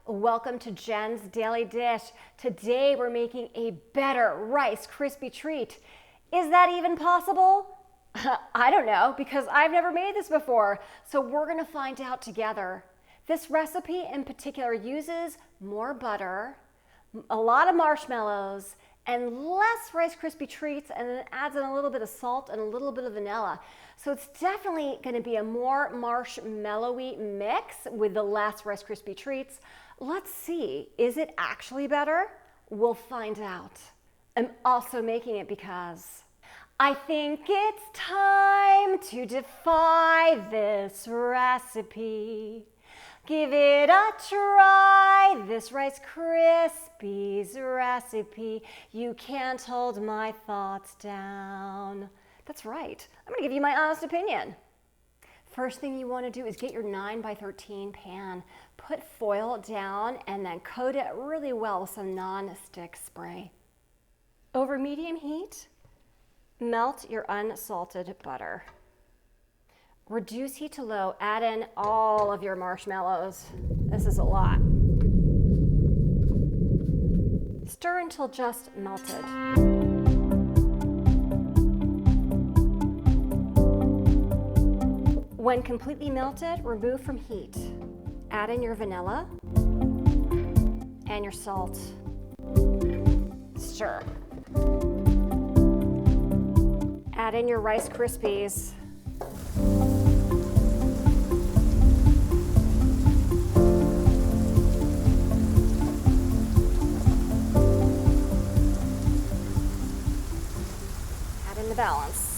Welcome to Jen's Daily Dish. Today we're making a better Rice Krispie treat. Is that even possible? I don't know, because I've never made this before, so we're gonna find out together. This recipe in particular uses more butter, a lot of marshmallows, and less Rice Krispie Treats, and then adds in a little bit of salt and a little bit of vanilla. So it's definitely gonna be a more marshmallowy mix with the less Rice Krispie Treats. Let's see, is it actually better? We'll find out. I'm also making it because I think it's time to defy this recipe. Give it a try, this Rice Krispies recipe. You can't hold my thoughts down. That's right, I'm gonna give you my honest opinion. First thing you wanna do is get your 9x13 pan. Put foil down and then coat it really well with some non-stick spray. Over medium heat, melt your unsalted butter. Reduce heat to low, add in all of your marshmallows. This is a lot. Stir until just melted. When completely melted, remove from heat. Add in your vanilla and your salt. Stir. Add in your Rice Krispies. Add in the balance.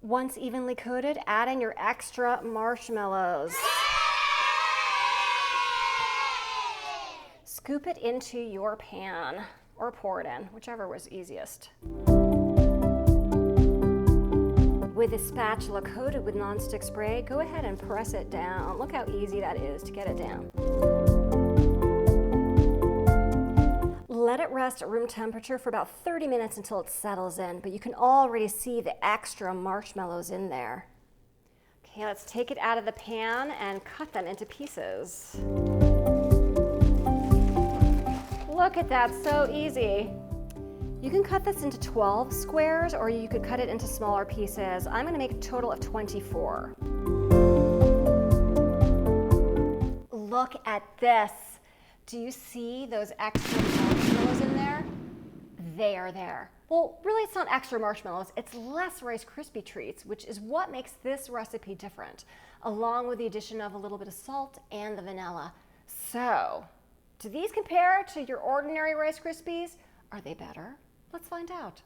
Once evenly coated, add in your extra marshmallows. Scoop it into your pan, or pour it in, whichever was easiest. With a spatula coated with nonstick spray, go ahead and press it down. Look how easy that is to get it down. Let it rest at room temperature for about 30 minutes until it settles in, but you can already see the extra marshmallows in there. Okay, let's take it out of the pan and cut them into pieces. Look at that, so easy. You can cut this into 12 squares, or you could cut it into smaller pieces. I'm gonna make a total of 24. Look at this. Do you see those extra marshmallows in there? They are there. Well, really it's not extra marshmallows, it's less Rice Krispie Treats, which is what makes this recipe different, along with the addition of a little bit of salt and the vanilla. So, do these compare to your ordinary Rice Krispies? Are they better? Let's find out.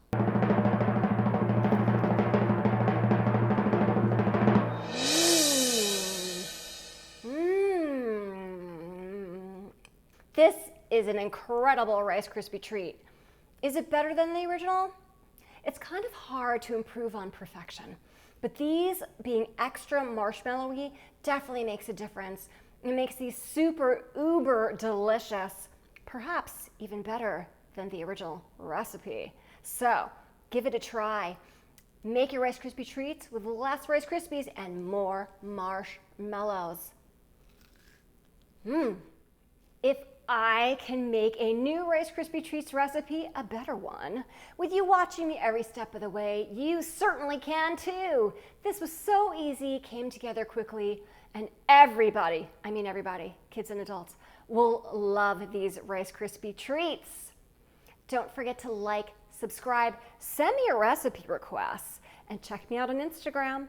This is an incredible Rice Krispie treat. Is it better than the original? It's kind of hard to improve on perfection, but these being extra marshmallowy definitely makes a difference. It makes these super uber delicious, perhaps even better than the original recipe. So give it a try. Make your Rice Krispie treats with less Rice Krispies and more marshmallows. If I can make a new Rice Krispie Treats recipe a better one, with you watching me every step of the way, you certainly can too. This was so easy, came together quickly, and everybody, I mean everybody, kids and adults, will love these Rice Krispie Treats. Don't forget to like, subscribe, send me your recipe requests, and check me out on Instagram.